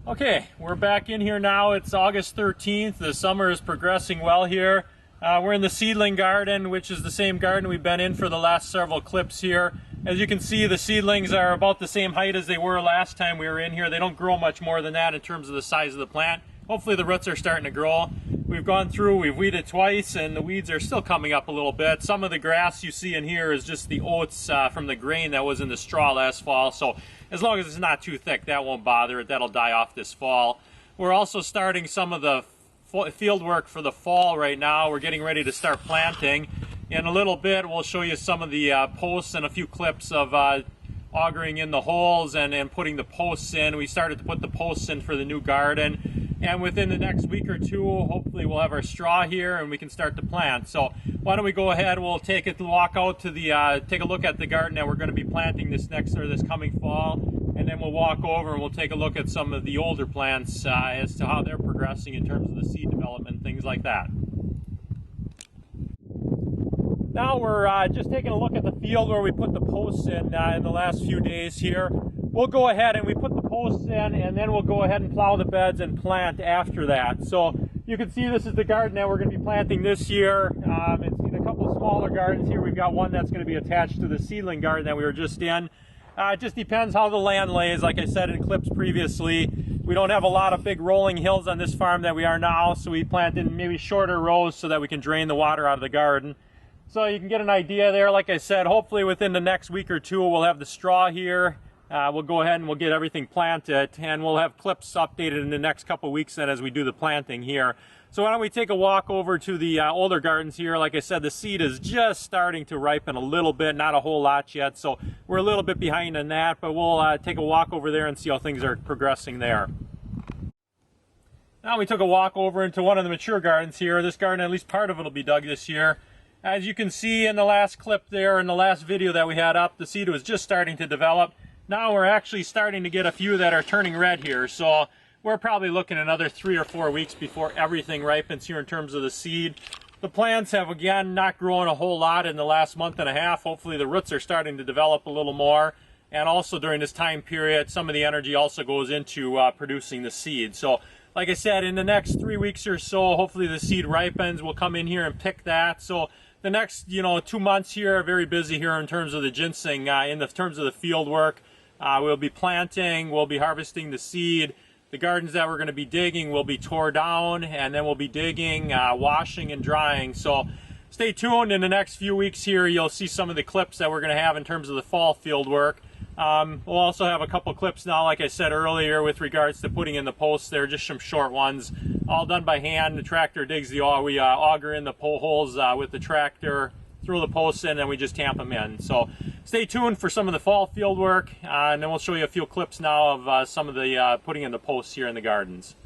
Okay, we're back in here now. It's August 13th. The summer is progressing well here. We're in the seedling garden, which is the same garden we've been in for the last several clips here. As you can see, the seedlings are about the same height as they were last time we were in here. They don't grow much more than that in terms of the size of the plant. Hopefully the roots are starting to grow. We've gone through, we've weeded twice, and the weeds are still coming up a little bit. Some of the grass you see in here is just the oats from the grain that was in the straw last fall. So as long as it's not too thick, that won't bother it. That'll die off this fall. We're also starting some of the field work for the fall right now. We're getting ready to start planting. In a little bit, we'll show you some of the posts and a few clips of augering in the holes and putting the posts in. We started to put the posts in for the new garden. And within the next week or two, hopefully we'll have our straw here and we can start to plant. So why don't we go ahead, we'll walk out to the, take a look at the garden that we're going to be planting this coming fall. And then we'll walk over and we'll take a look at some of the older plants as to how they're progressing in terms of the seed development, things like that. Now we're just taking a look at the field where we put the posts in the last few days here. We'll go ahead and we put the posts in, and then we'll go ahead and plow the beds and plant after that. So you can see this is the garden that we're going to be planting this year. It's in a couple of smaller gardens here. We've got one that's going to be attached to the seedling garden that we were just in. It just depends how the land lays. Like I said in clips previously, we don't have a lot of big rolling hills on this farm that we are now, so we plant in maybe shorter rows so that we can drain the water out of the garden. So you can get an idea there. Like I said, hopefully within the next week or two we'll have the straw here. We'll go ahead and we'll get everything planted, and we'll have clips updated in the next couple weeks then as we do the planting here. So why don't we take a walk over to the older gardens here. Like I said, the seed is just starting to ripen a little bit, not a whole lot yet, so we're a little bit behind on that, but we'll take a walk over there and see how things are progressing there. Now we took a walk over into one of the mature gardens here. This garden, at least part of it will be dug this year. As you can see in the last clip there, in the last video that we had up, the seed was just starting to develop. Now we're actually starting to get a few that are turning red here, so we're probably looking another 3 or 4 weeks before everything ripens here in terms of the seed. The plants have, again, not grown a whole lot in the last month and a half. Hopefully the roots are starting to develop a little more, and also during this time period, some of the energy also goes into producing the seed. So like I said, in the next 3 weeks or so, hopefully the seed ripens. We'll come in here and pick that. So the next 2 months here are very busy here in terms of the ginseng, terms of the field work. We'll be planting, we'll be harvesting the seed. The gardens that we're going to be digging will be tore down, and then we'll be digging, washing, and drying. So stay tuned. In the next few weeks here, you'll see some of the clips that we're going to have in terms of the fall field work. We'll also have a couple clips now, like I said earlier, with regards to putting in the posts there, just some short ones, all done by hand. The tractor digs we auger in the holes with the tractor, throw the posts in, and we just tamp them in. So stay tuned for some of the fall field work, and then we'll show you a few clips now of some of the putting in the posts here in the gardens.